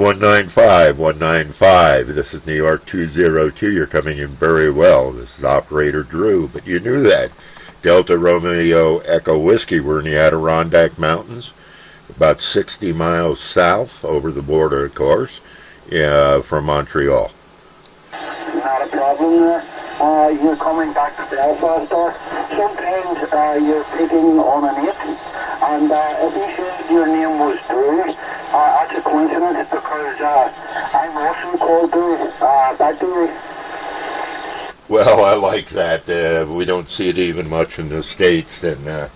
195. This is New York 202. You're coming in very well. This is Operator Drew, but you knew that. Delta Romeo Echo Whiskey. We're in the Adirondack Mountains, about 60 miles south, over the border, of course, from Montreal. Not a problem there. You're coming back to Belfast, or sometimes you're picking on an 8, and if you said your name was Drew, that's a coincidence, because I'm also called Drew. Back to you. Well, I like that. We don't see it even much in the States, and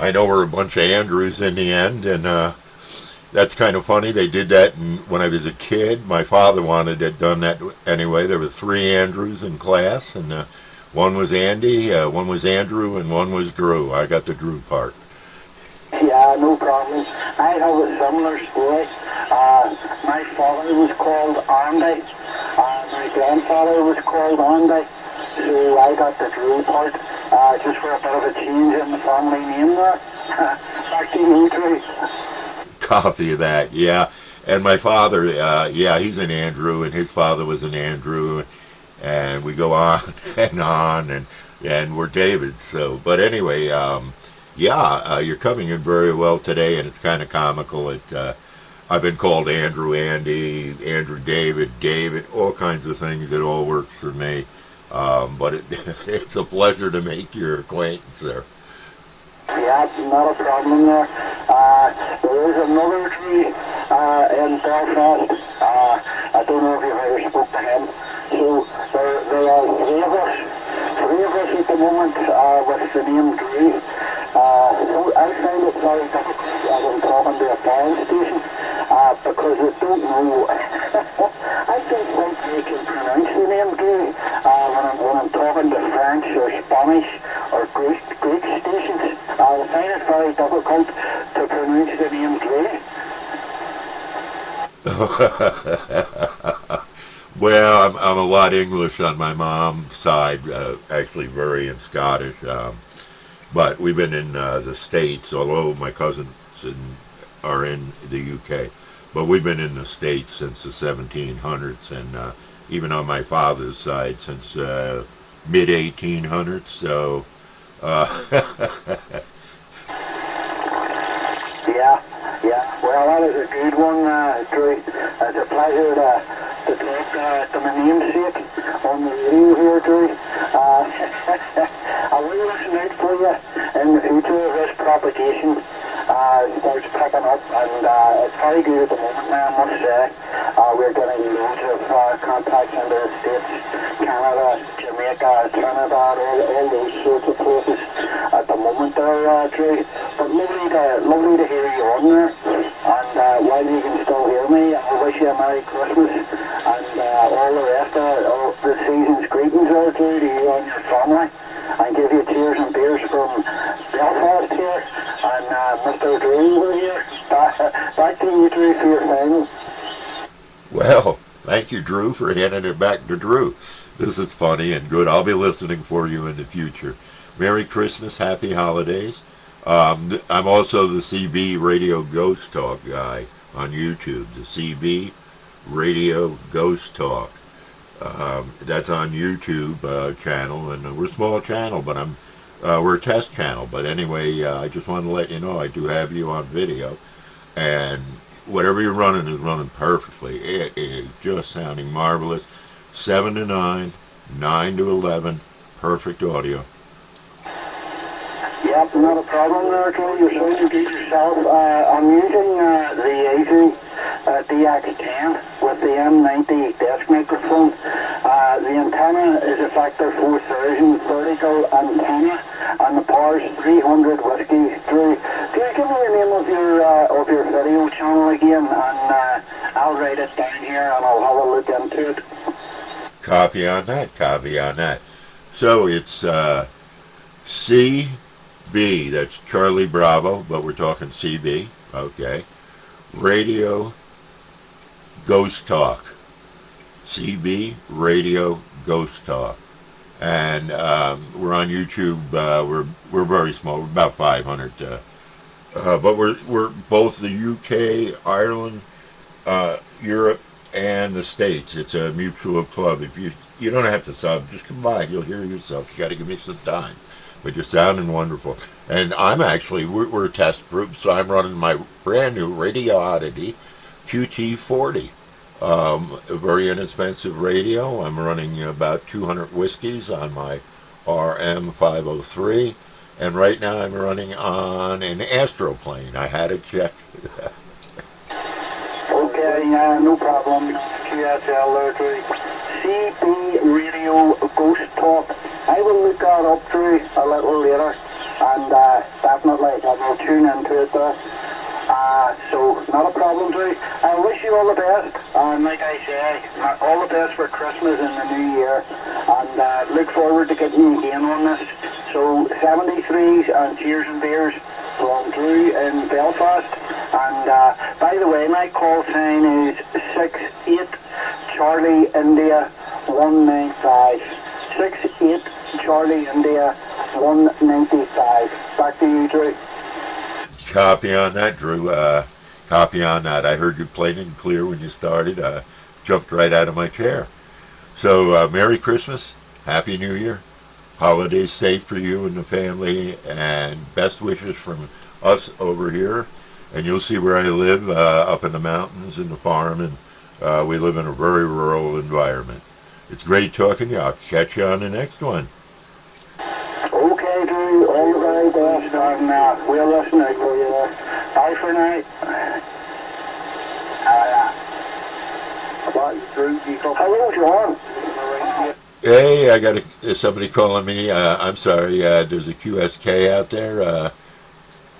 I know we're a bunch of Andrews in the end, and that's kind of funny. They did that when I was a kid. My father wanted it done that anyway. There were 3 Andrews in class, and one was Andy, one was Andrew, and one was Drew. I got the Drew part. Yeah, no problem. I have a similar story. My father was called Andy. My grandfather was called Andy. So I got the Drew part, just for a bit of a change in the family name there. Back to you, Drew. Copy of that, yeah. And my father, yeah, he's an Andrew, and his father was an Andrew, and we go on, and we're David. So, but anyway, yeah, you're coming in very well today, and it's kind of comical. I've been called Andrew, Andy, Andrew, David, all kinds of things. It all works for me. But it's a pleasure to make your acquaintance there. Yeah, not a problem there. There is another tree in Belfast. I don't know if you've ever spoke to him. So there are 3 of us at the moment with the name Drew. So I find it very difficult as I'm talking to a fire station because I don't know. I don't think they can pronounce the name Drew when I'm talking to French or Spanish or Greek stations. I find it very difficult to pronounce the name Drew. Well, I'm a lot English on my mom's side, actually very in Scottish. But we've been in the States, although my cousins are in the UK. But we've been in the States since the 1700s, and even on my father's side since mid-1800s. So, yeah. Well, that is a good one, Drew. It's a pleasure to talk to my namesake on the radio here, Drew. I will listen out for you in the future if this propagation starts picking up, and it's very good at the moment now, I must say. We're getting loads of contacts into the States, Canada, Jamaica, Trinidad, all those sorts of places at the moment there, Drew. But lovely to hear you on there, and while you can still hear me, I wish you a Merry Christmas and all the rest of the season's greetings there, Drew, to you and your family, and give you cheers and beers from Belfast here, and Mr. Drew over here. Back to you, Drew, for your final. well, thank you, Drew, for handing it back to Drew. This is funny and good. I'll be listening for you in the future. Merry Christmas, Happy Holidays. I'm also the CB Radio Ghost Talk guy on YouTube. The CB Radio Ghost Talk. That's on YouTube channel, and we're a small channel, but we're a test channel. But anyway, I just wanted to let you know I do have you on video, and whatever you're running is running perfectly. It is just sounding marvelous. 7 to 9, 9 to 11, perfect audio. Yep, not a problem there, Drew. You're sounding good yourself. I'm using the AZ DX10 with the M90 desk microphone. The antenna is a Factor 4000 vertical antenna, and the power is 300 whiskey. Drew, can you give me the name of your video channel again, and I'll write it down here and I'll have a look into it. Copy on that. So it's CB, that's Charlie Bravo, but we're talking CB, okay. Radio Ghost Talk. CB Radio Ghost Talk. And we're on YouTube. We're very small. We're about 500. But we're both the UK, Ireland, Europe and the States. It's a mutual club. If you don't have to sub, just come by. You'll hear yourself. You got to give me some time. But you're sounding wonderful. And I'm actually, we're a test group, so I'm running my brand new Radio Oddity QT40. A very inexpensive radio. I'm running about 200 whiskeys on my RM503. And right now I'm running on an Astro plane. I had it checked. Okay, no problem. QSL there, CB Radio Ghost Talk. I will look that up, Drew, a little later, and definitely I will tune into it there. So, not a problem, Drew. I wish you all the best, and like I say, all the best for Christmas and the New Year, and look forward to getting you again on this. So, 73s and cheers and beers from Drew in Belfast. And by the way, my call sign is 68 Charlie India 195. 68 Charlie India 195. Back to you, Drew. Copy on that, Drew. Copy on that. I heard you plain and clear when you started. Jumped right out of my chair. So, Merry Christmas. Happy New Year. Holidays safe for you and the family. And best wishes from us over here. And you'll see where I live, up in the mountains in the farm. And we live in a very rural environment. It's great talking to you. I'll catch you on the next one. Okay, Drew. All the very best. And we'll listen out for you there. Bye for now. Hello, John. Hey, I got somebody calling me. I'm sorry. There's a QSK out there.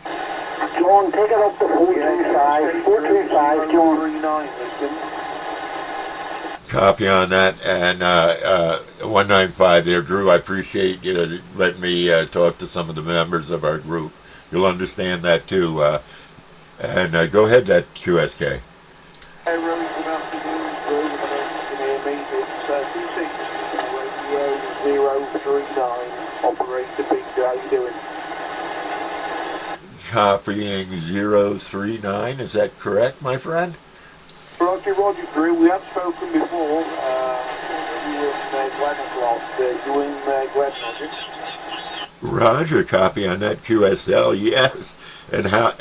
John, take it up to 425. 425, John. Copy on that. And 195 there, Drew. I appreciate you letting me talk to some of the members of our group. You'll understand that too. And go ahead, that QSK. Hey, Rose, good afternoon. Rose, my name is it's Radio 039, Operator Big. How you doing? Copying 039, is that correct, my friend? Roger, Drew. We have spoken before. You were in Glenn last. You were in Glenn, Roger, copy on that QSL, yes. And how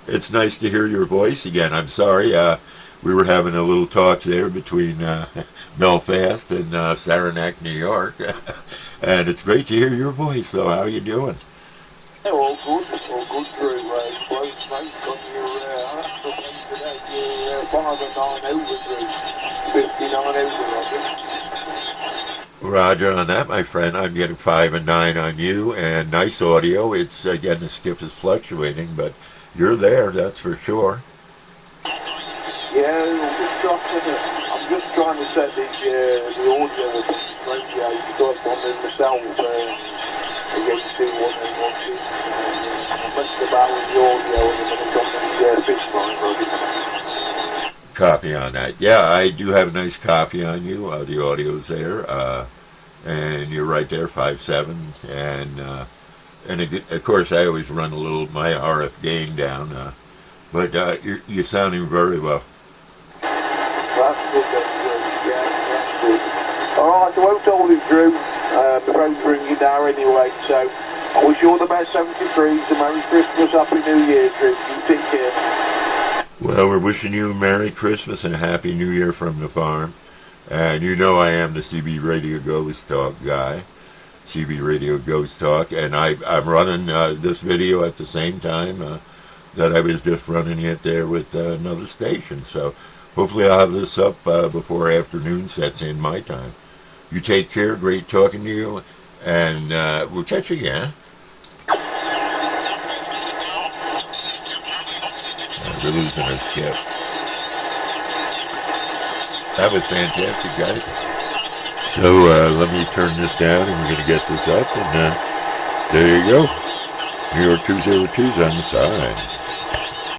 it's nice to hear your voice again. I'm sorry, we were having a little talk there between Belfast and Saranac, New York. And it's great to hear your voice, so how are you doing? Yeah, all good, Drew. Close, mate, on your Astro today. You're 5 and 9 over, Drew. 59 over, Roger. Roger on that, my friend. I'm getting 5 and 9 on you, and nice audio. It's again, the skip is fluctuating, but you're there, that's for sure. Yeah, I'm just trying to set the audio of the radio because I'm myself against the one and one two. I'm messing about with the audio and then it's on the fish line. Copy on that. Yeah, I do have a nice copy on you. The audio's there, and you're right there, 5.7, and of course I always run a little my RF gain down, but you're sounding very well. That's good, that's good. Alright, I won't hold it, Drew. My phone's ringing now anyway, so I wish you all the best 73s, and Merry Christmas, Happy New Year, Drew. You take care. Well, we're wishing you a Merry Christmas and a Happy New Year from the farm. And you know I am the CB Radio Ghost Talk guy. CB Radio Ghost Talk. And I'm running this video at the same time that I was just running it there with another station. So hopefully I'll have this up before afternoon sets in my time. You take care. Great talking to you. And we'll catch you again. We're losing our skip. That was fantastic, guys. So let me turn this down and we're going to get this up. And there you go. New York 202's on the side.